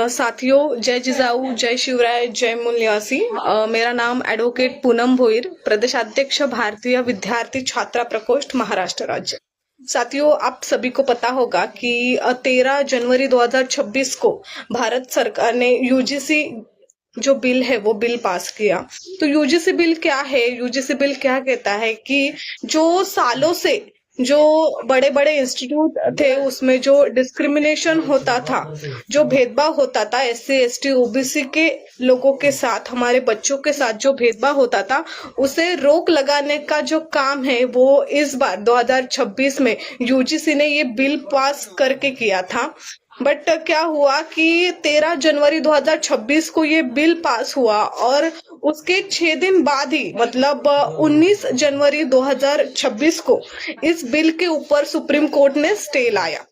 साथियों, जय जिजाऊ, जय शिवराय, जय मूल्यासी। मेरा नाम एडवोकेट पूनम भोईर, प्रदेशाध्यक्ष भारतीय विद्यार्थी छात्रा प्रकोष्ठ, महाराष्ट्र राज्य। साथियों, आप सभी को पता होगा कि 13 जनवरी 2026 को भारत सरकार ने यूजीसी जो बिल है वो बिल पास किया। तो यूजीसी बिल क्या है? यूजीसी बिल क्या कहता है कि जो सालों से जो बड़े बड़े इंस्टीट्यूट थे उसमें जो डिस्क्रिमिनेशन होता था, जो भेदभाव होता था एससी एसटी ओबीसी के लोगों के साथ, हमारे बच्चों के साथ जो भेदभाव होता था, उसे रोक लगाने का जो काम है वो इस बार 2026 में यूजीसी ने ये बिल पास करके किया था। बट क्या हुआ कि 13 जनवरी 2026 को ये बिल पास हुआ और उसके 6 दिन बाद ही मतलब 19 जनवरी 2026 को इस बिल के ऊपर सुप्रीम कोर्ट ने स्टे लाया।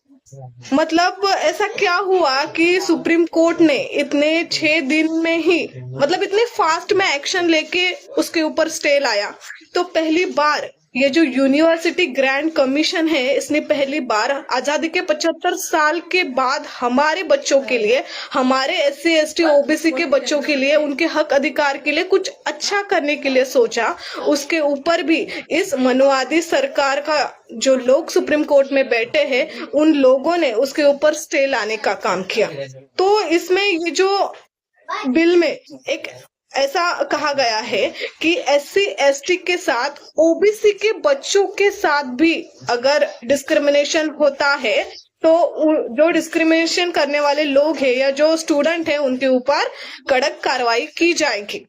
मतलब ऐसा क्या हुआ कि सुप्रीम कोर्ट ने इतने 6 दिन में ही मतलब इतने फास्ट में एक्शन लेके उसके ऊपर स्टे लाया। तो पहली बार ये जो यूनिवर्सिटी ग्रैंड कमीशन है, इसने पहली बार आजादी के 75 साल के बाद हमारे बच्चों के लिए, हमारे एससी एसटी ओबीसी के बच्चों के लिए, उनके हक अधिकार के लिए कुछ अच्छा करने के लिए सोचा। उसके ऊपर भी इस मनुवादी सरकार का जो लोग सुप्रीम कोर्ट में बैठे हैं, उन लोगों ने उसके ऊपर स्टे लाने का काम किया। तो इसमें ये जो बिल में एक ऐसा कहा गया है कि एससी एसटी के साथ ओबीसी के बच्चों के साथ भी अगर डिस्क्रिमिनेशन होता है तो जो डिस्क्रिमिनेशन करने वाले लोग हैं या जो स्टूडेंट हैं उनके ऊपर कड़क कार्रवाई की जाएगी।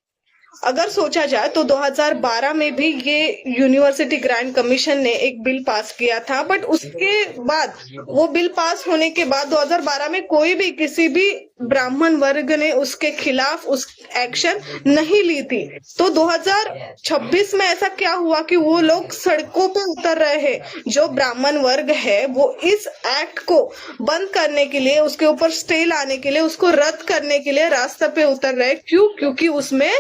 अगर सोचा जाए तो 2012 में भी ये यूनिवर्सिटी ग्रांट कमीशन ने एक बिल पास किया था, बट उसके बाद वो बिल पास होने के बाद 2012 में कोई भी किसी भी ब्राह्मण वर्ग ने उसके खिलाफ उस एक्शन नहीं ली थी। तो 2026 में ऐसा क्या हुआ कि वो लोग सड़कों पर उतर रहे हैं। जो ब्राह्मण वर्ग है वो इस एक्ट को बंद करने के लिए, उसके ऊपर स्टे लाने के लिए, उसको रद्द करने के लिए रास्ते पे उतर रहे। क्यों? क्योंकि उसमें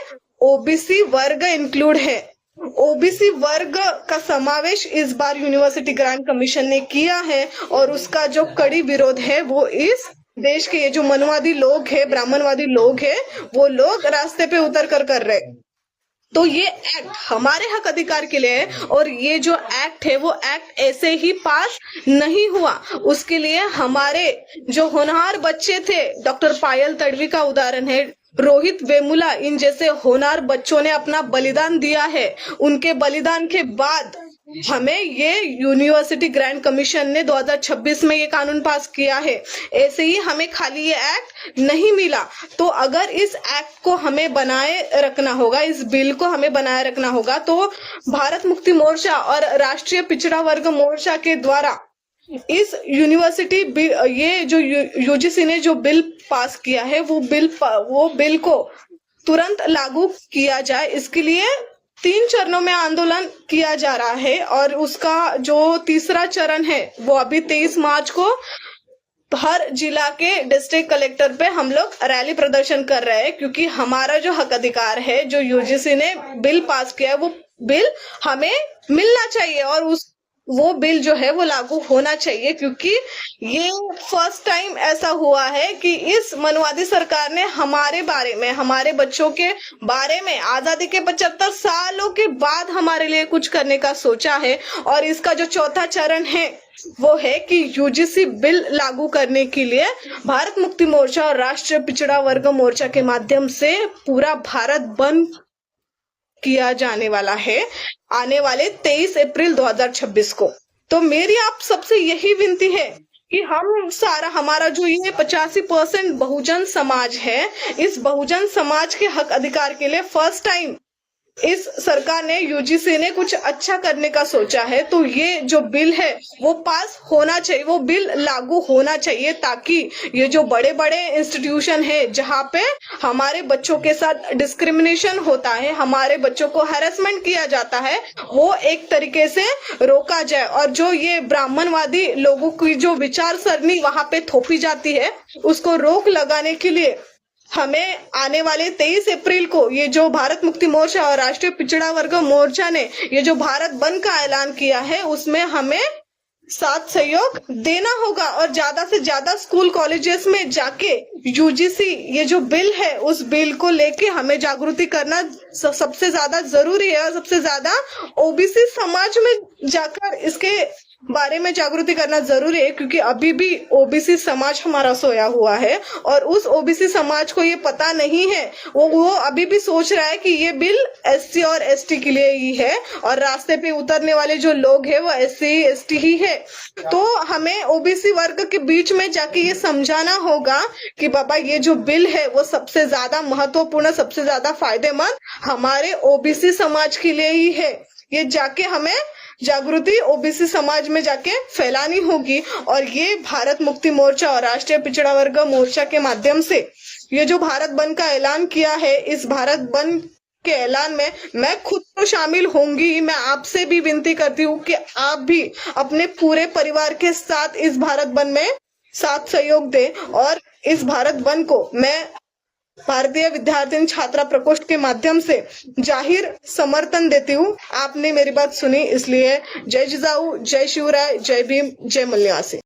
ओबीसी वर्ग इंक्लूड है। ओबीसी वर्ग का समावेश इस बार यूनिवर्सिटी ग्रांट कमीशन ने किया है और उसका जो कड़ी विरोध है वो इस देश के ये जो मनुवादी लोग हैं, ब्राह्मणवादी लोग हैं, वो लोग रास्ते पे उतर कर रहे। तो ये एक्ट हमारे हक अधिकार के लिए है और ये जो एक्ट है वो एक्ट ऐसे ही पास नहीं हुआ। उसके लिए हमारे जो होनहार बच्चे थे, डॉक्टर पायल तडवी का उदाहरण है, रोहित वेमुला, इन जैसे होनहार बच्चों ने अपना बलिदान दिया है। उनके बलिदान के बाद हमें ये यूनिवर्सिटी ग्रांट कमीशन ने 2026 में ये कानून पास किया है। ऐसे ही हमें खाली ये एक्ट नहीं मिला। तो अगर इस एक्ट को हमें बनाए रखना होगा, इस बिल को हमें बनाए रखना होगा, तो भारत मुक्ति मोर्चा और राष्ट्रीय पिछड़ा वर्ग मोर्चा के द्वारा इस यूनिवर्सिटी ये जो यूजीसी ने जो बिल पास किया है वो बिल को तुरंत लागू किया जाए। इसके लिए 3 चरणों में आंदोलन किया जा रहा है और उसका जो तीसरा चरण है वो अभी 23 मार्च को हर जिला के डिस्ट्रिक्ट कलेक्टर पे हम लोग रैली प्रदर्शन कर रहे हैं, क्योंकि हमारा जो हक अधिकार है, जो यूजीसी ने बिल पास किया है, वो बिल हमें मिलना चाहिए और वो बिल जो है वो लागू होना चाहिए। क्योंकि ये फर्स्ट टाइम ऐसा हुआ है कि इस मनुवादी सरकार ने हमारे बारे में, हमारे बच्चों के बारे में आजादी के 75 सालों के बाद हमारे लिए कुछ करने का सोचा है। और इसका जो चौथा चरण है वो है कि यूजीसी बिल लागू करने के लिए भारत मुक्ति मोर्चा और राष्ट्रीय पिछड़ा वर्ग मोर्चा के माध्यम से पूरा भारत बंद किया जाने वाला है आने वाले 23 अप्रैल 2026 को। तो मेरी आप सबसे यही विनती है कि हमारा जो ये 85% बहुजन समाज है, इस बहुजन समाज के हक अधिकार के लिए फर्स्ट टाइम इस सरकार ने, यूजीसी ने कुछ अच्छा करने का सोचा है। तो ये जो बिल है वो पास होना चाहिए, वो बिल लागू होना चाहिए, ताकि ये जो बड़े बड़े इंस्टीट्यूशन है जहाँ पे हमारे बच्चों के साथ डिस्क्रिमिनेशन होता है, हमारे बच्चों को हैरेसमेंट किया जाता है, वो एक तरीके से रोका जाए। और जो ये ब्राह्मणवादी लोगों की जो विचार सरणी वहां पे थोपी जाती है, उसको रोक लगाने के लिए हमें आने वाले 23 अप्रैल को ये जो भारत मुक्ति मोर्चा और राष्ट्रीय पिछड़ा वर्ग मोर्चा ने ये जो भारत बंद का ऐलान किया है, उसमें हमें साथ सहयोग देना होगा और ज्यादा से ज्यादा स्कूल कॉलेजेस में जाके यूजीसी ये जो बिल है उस बिल को लेके हमें जागृति करना सबसे ज्यादा जरूरी है और सबसे ज्यादा ओबीसी समाज में जाकर इसके बारे में जागृति करना जरूरी है, क्योंकि अभी भी ओबीसी समाज हमारा सोया हुआ है और उस ओबीसी समाज को ये पता नहीं है। वो अभी भी सोच रहा है कि ये बिल एससी और एसटी के लिए ही है और रास्ते पे उतरने वाले जो लोग हैं वो एससी एसटी ही है। तो हमें ओबीसी वर्ग के बीच में जाके ये समझाना होगा कि बाबा ये जो बिल है वो सबसे ज्यादा महत्वपूर्ण, सबसे ज्यादा फायदेमंद हमारे ओबीसी समाज के लिए ही है। ये जाके हमें जागृति ओबीसी समाज में जाके फैलानी होगी और ये भारत मुक्ति मोर्चा और राष्ट्रीय पिछड़ा वर्ग मोर्चा के माध्यम से ये जो भारत बंद का ऐलान किया है, इस भारत बंद के ऐलान में मैं खुद तो शामिल होंगी। मैं आपसे भी विनती करती हूँ कि आप भी अपने पूरे परिवार के साथ इस भारत बंद में साथ सहयोग दें और इस भारत बंद को मैं भारतीय विद्यार्थी छात्रा प्रकोष्ठ के माध्यम से जाहिर समर्थन देती हूँ। आपने मेरी बात सुनी, इसलिए जय जिजाऊ, जय शिवराय, जय भीम, जय मल्यासी।